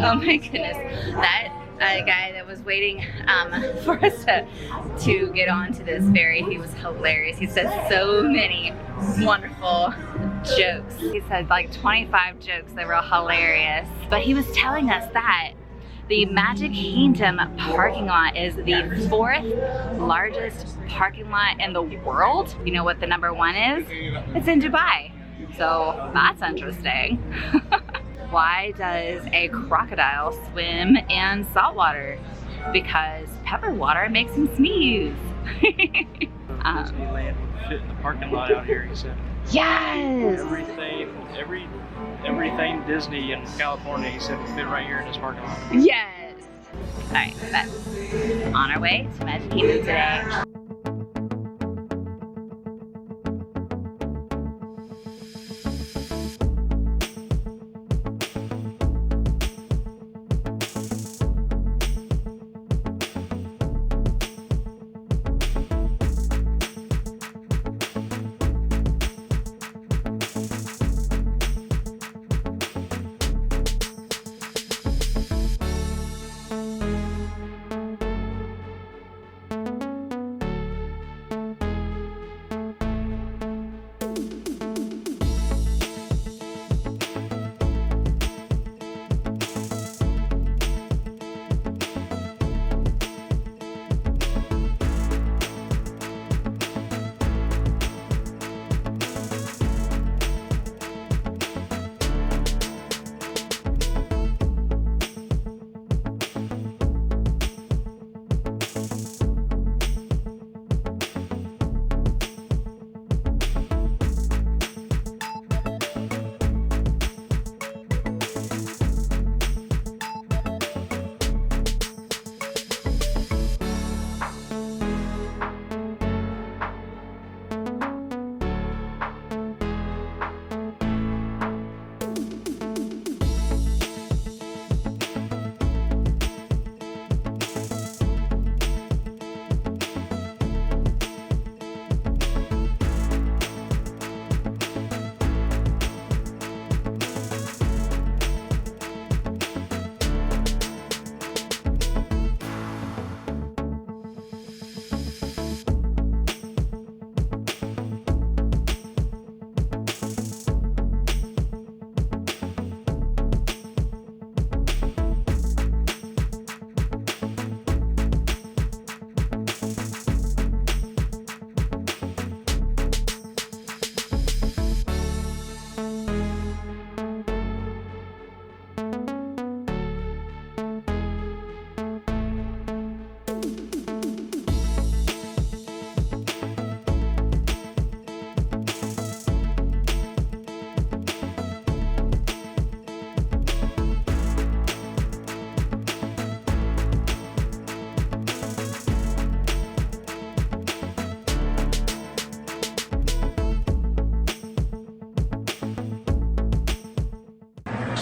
Oh my goodness, that guy that was waiting for us to get onto this ferry, he was hilarious. He said so many wonderful jokes. He said like 25 jokes that were hilarious. But he was telling us that the Magic Kingdom parking lot is the 4th largest parking lot in the world. You know what the number 1 is? It's in Dubai. So that's interesting. Why does a crocodile swim in salt water? Because pepper water makes him sneeze. Disneyland would fit in the parking lot out here, he said. Yes! Everything Disney in California, he said, would fit right here in this parking lot. Yes! Alright, but on our way to Magic Kingdom today.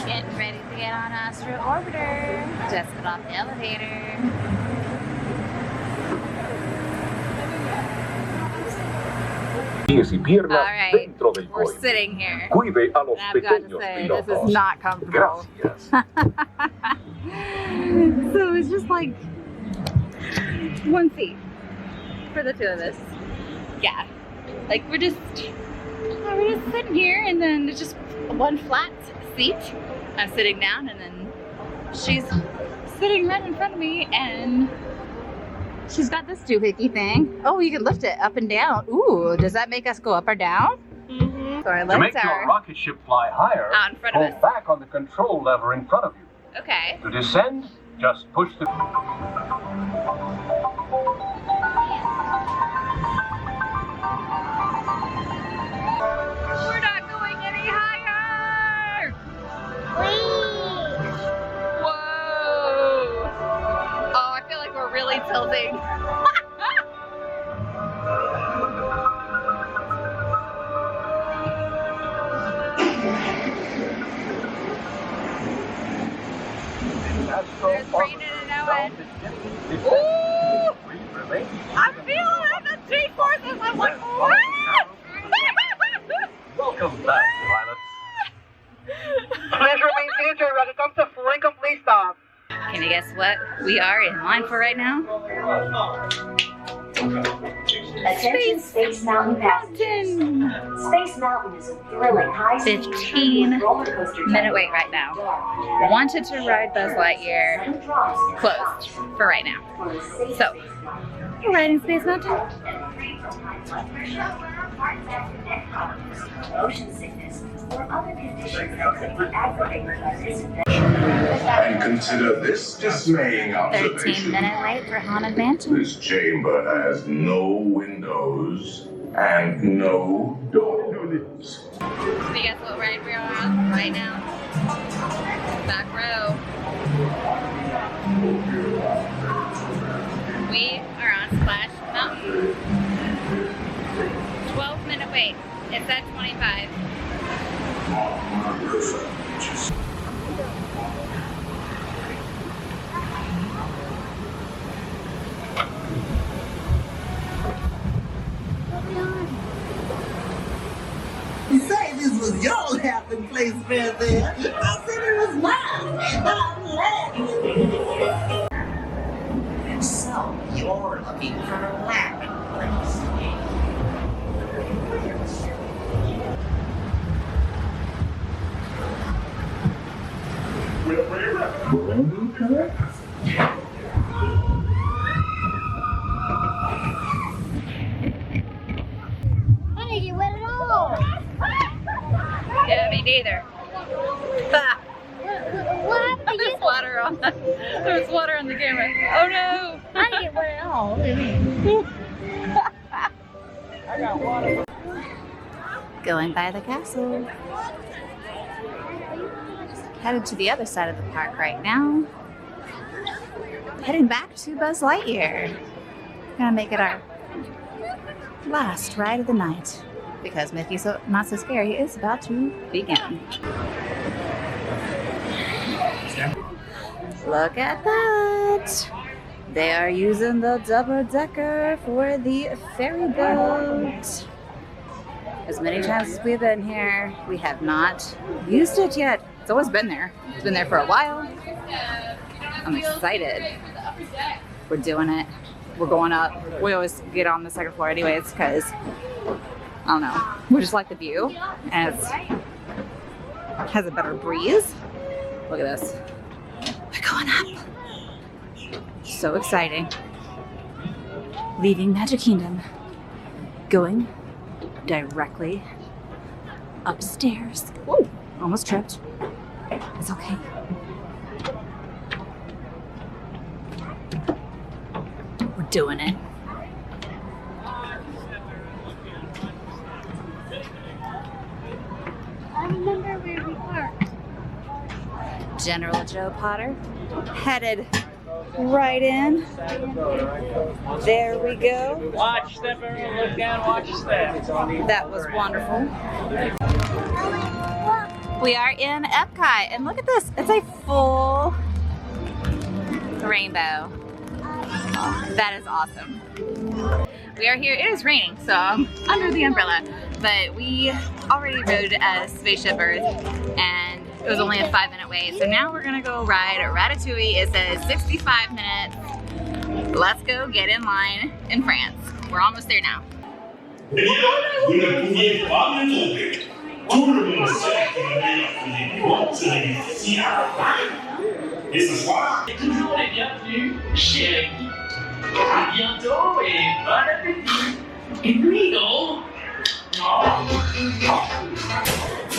Getting ready to get on Astro Orbiter. Just got off the elevator. Alright, we're sitting here. And I've got to say, this is not comfortable. So it's just like one seat for the two of us. Yeah, like we're just sitting here, and then there's just one flat seat. I'm sitting down, and then she's sitting right in front of me, and she's got this doohickey thing. Oh, you can lift it up and down. Ooh, does that make us go up or down? Mm-hmm. So our legs to make your rocket ship fly higher, out in front of us. Hold back on the control lever in front of you. Okay. To descend, just push the... We're not going any higher! Whoa! Oh, I feel like we're really tilting. There's rain in Owen. Ooh! I'm feeling it! The G-forces! I'm like, what? Welcome back, pilots. Please remain future when it comes to full and complete stuff. Can you guess what we are in line for right now? Attention Space Mountain passengers. Space Mountain is a thrilling high-speed 15-minute wait right now. Wanted to ride Buzz Lightyear, closed for right now. So, we're riding Space Mountain. Motion sickness or other conditions that could be aggravated by this And consider this dismaying observation. 13-minute wait for Haunted Mansion. This chamber has no windows and no doors. So you guess what ride we're on right now? Back row. We are on Splash Mountain. 12-minute wait. It's at 25. You say this was your happy place right there. I said it was mine, and I'm laughing. So, you're looking for a laughing place. Yeah, me neither. There's water on the, there's water on the camera. Oh no! I didn't get wet at all. I got water. Going by the castle. Headed to the other side of the park right now. Heading back to Buzz Lightyear. Gonna make it our last ride of the night because Mickey's Not So Scary is about to begin. Look at that! They are using the double-decker for the ferry boat. As many times as we've been here, we have not used it yet. It's always been there. It's been there for a while. I'm excited. We're doing it. We're going up. We always get on the second floor anyways because, I don't know, we just like the view and it has a better breeze. Look at this. We're going up. So exciting. Leaving Magic Kingdom. Going directly upstairs. Whoa, almost tripped. It's okay. We're doing it. I remember where we parked. General Joe Potter headed right in. There we go. Watch step, everyone. Look down, watch step. That was wonderful. We are in Epcot, and look at this. It's a full rainbow. That is awesome. We are here. It is raining, so I'm under the umbrella. But we already rode a Spaceship Earth, and it was only a 5-minute wait. So now we're gonna go ride a Ratatouille. It says 65 minutes. Let's go get in line in France. We're almost there now. Vous ne pouviez pas me tromper. Tout le monde sait que la meilleure cuisine du monde serait difficile à Paris. Et ce soir, toujours les bienvenus chez Rémi. À bientôt et bon appétit. Et puis donc,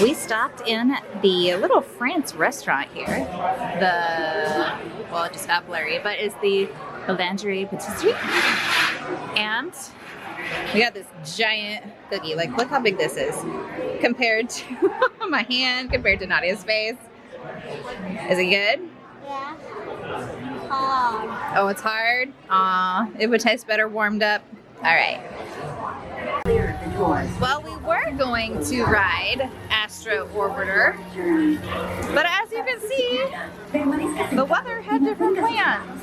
We stopped in the little France restaurant here. Well, it just got blurry, but it's the Boulangerie Patisserie. And we got this giant cookie. Like, look how big this is compared to my hand, compared to Nadia's face. Is it good? Yeah. Hard. Oh, it's hard? Aw, it would taste better warmed up. All right. Well, we were going to ride Astro Orbiter, but as you can see, the weather had different plans.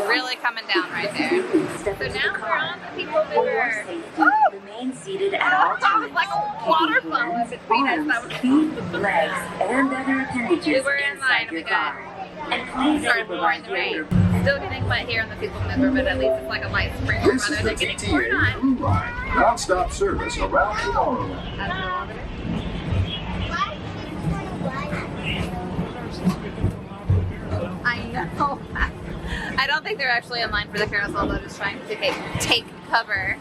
Really coming down right there. So now we're on the People Mover. Oh! remain seated at all times. Like a waterfall in between us. Feet, legs, and other appendages We were in line inside and we your got car. And please started pouring the rain. Still getting wet here on the people mover, but at least it's like a light spring This rather is than the getting poured on. TTA Blue Line, non-stop service around Tomorrowland. Astro Orbiter. I know. I don't think they're actually in line for the carousel. They're just trying to take cover.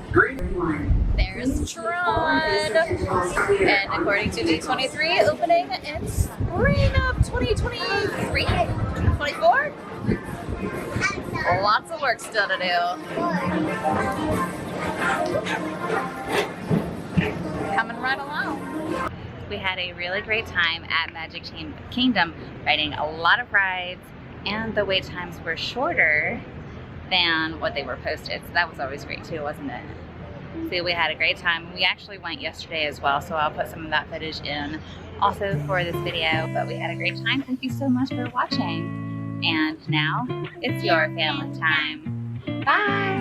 There's Tron. And according to D23, opening in spring of 2023, 24. Lots of work still to do. Coming right along. We had a really great time at Magic Kingdom, riding a lot of rides, and the wait times were shorter than what they were posted. So that was always great too, wasn't it? So we had a great time. We actually went yesterday as well, so I'll put some of that footage in also for this video. But we had a great time. Thank you so much for watching. And now it's your family time. Bye!